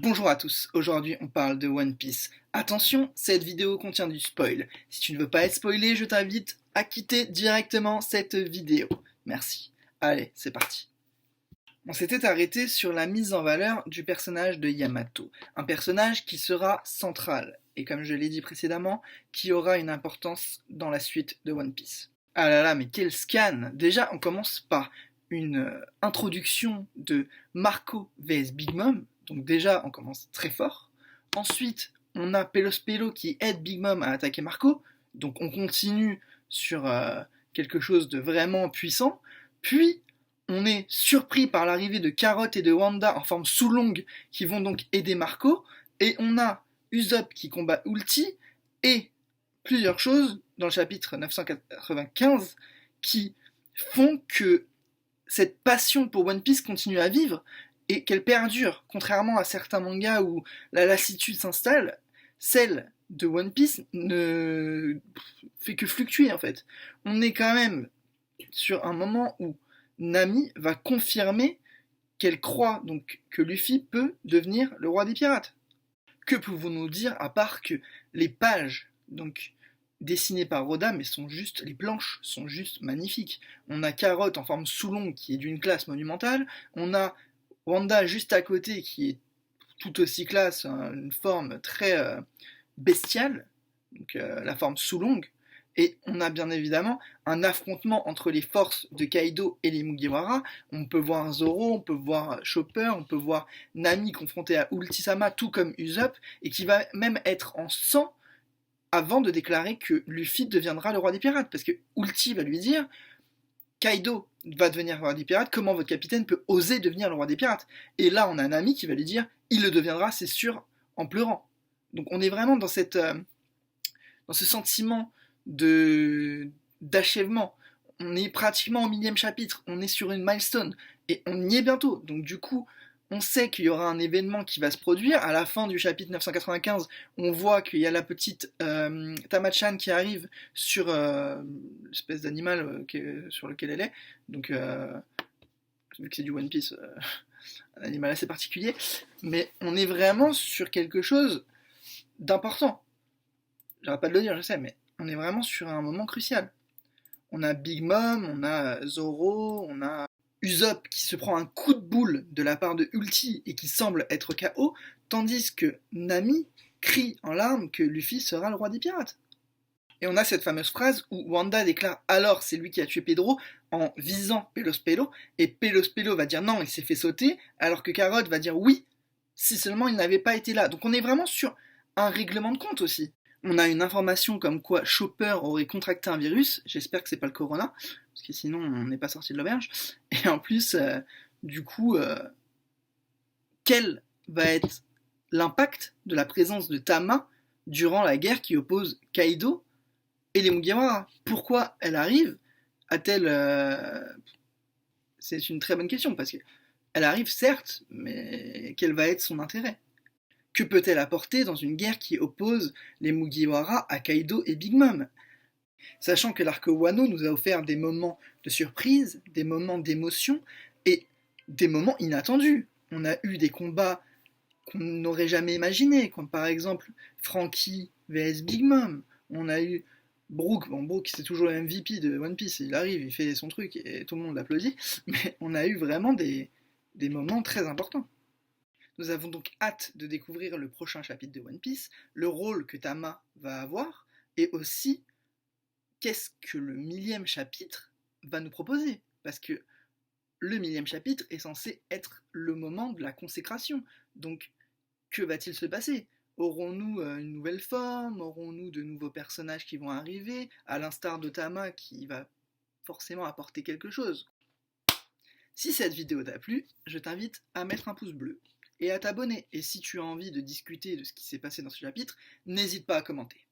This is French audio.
Bonjour à tous, aujourd'hui on parle de One Piece. Attention, cette vidéo contient du spoil. Si tu ne veux pas être spoilé, je t'invite à quitter directement cette vidéo. Merci. Allez, c'est parti. On s'était arrêté sur la mise en valeur du personnage de Yamato, un personnage qui sera central, et comme je l'ai dit précédemment, qui aura une importance dans la suite de One Piece. Ah là là, mais quel scan! Déjà, on commence par une introduction de Marco vs Big Mom, donc déjà, on commence très fort. Ensuite, on a Pelos qui aide Big Mom à attaquer Marco, donc on continue sur quelque chose de vraiment puissant. Puis, on est surpris par l'arrivée de Carrot et de Wanda en forme sous-longue qui vont donc aider Marco. Et on a Usopp qui combat Ulti et plusieurs choses dans le chapitre 995 qui font que cette passion pour One Piece continue à vivre et qu'elle perdure, contrairement à certains mangas où la lassitude s'installe, celle de One Piece ne fait que fluctuer en fait. On est quand même sur un moment où Nami va confirmer qu'elle croit donc que Luffy peut devenir le roi des pirates. Que pouvons-nous dire à part que les pages donc dessinées par Oda, mais les planches sont juste magnifiques. On a Carrot en forme sous-longue qui est d'une classe monumentale, on a Wanda juste à côté qui est tout aussi classe, une forme très bestiale, donc la forme sous-longue, et on a bien évidemment un affrontement entre les forces de Kaido et les Mugiwara. On peut voir Zoro, on peut voir Chopper, on peut voir Nami confrontée à Ulti-sama, tout comme Usopp, et qui va même être en sang avant de déclarer que Luffy deviendra le roi des pirates, parce que Ulti va lui dire Kaido va devenir le roi des pirates, comment votre capitaine peut oser devenir le roi des pirates? Et là, on a Nami qui va lui dire il le deviendra, c'est sûr, en pleurant. Donc on est vraiment dans ce sentiment d'achèvement. On est pratiquement au 1000e chapitre, on est sur une milestone, et on y est bientôt. Donc du coup, on sait qu'il y aura un événement qui va se produire. À la fin du chapitre 995, on voit qu'il y a la petite Tamachan qui arrive sur l'espèce d'animal sur lequel elle est. Donc, vu que c'est du One Piece, un animal assez particulier. Mais on est vraiment sur quelque chose d'important. J'arrête pas de le dire, je sais, mais on est vraiment sur un moment crucial. On a Big Mom, on a Zoro, on a Usopp qui se prend un coup de boule de la part de Ulti et qui semble être KO, tandis que Nami crie en larmes que Luffy sera le roi des pirates. Et on a cette fameuse phrase où Wanda déclare alors c'est lui qui a tué Pedro en visant Pelos, et Pelos va dire non, il s'est fait sauter, alors que Carrot va dire oui, si seulement il n'avait pas été là. Donc on est vraiment sur un règlement de compte aussi. On a une information comme quoi Chopper aurait contracté un virus, j'espère que c'est pas le corona, parce que sinon on n'est pas sorti de l'auberge. Et en plus, du coup, quel va être l'impact de la présence de Tama durant la guerre qui oppose Kaido et les Mugiwara? Pourquoi elle arrive? A-t-elle... C'est une très bonne question, parce qu'elle arrive certes, mais quel va être son intérêt? Que peut-elle apporter dans une guerre qui oppose les Mugiwara à Kaido et Big Mom? Sachant que l'arc Wano nous a offert des moments de surprise, des moments d'émotion et des moments inattendus. On a eu des combats qu'on n'aurait jamais imaginés, comme par exemple Franky vs Big Mom. On a eu Brook, Brook c'est toujours le MVP de One Piece, il arrive, il fait son truc et tout le monde l'applaudit, mais on a eu vraiment des moments très importants. Nous avons donc hâte de découvrir le prochain chapitre de One Piece, le rôle que Tama va avoir, et aussi qu'est-ce que le 1000e chapitre va nous proposer. Parce que le 1000e chapitre est censé être le moment de la consécration. Donc, que va-t-il se passer? Aurons-nous une nouvelle forme? Aurons-nous de nouveaux personnages qui vont arriver? À l'instar de Tama qui va forcément apporter quelque chose. Si cette vidéo t'a plu, je t'invite à mettre un pouce bleu et à t'abonner. Et si tu as envie de discuter de ce qui s'est passé dans ce chapitre, n'hésite pas à commenter.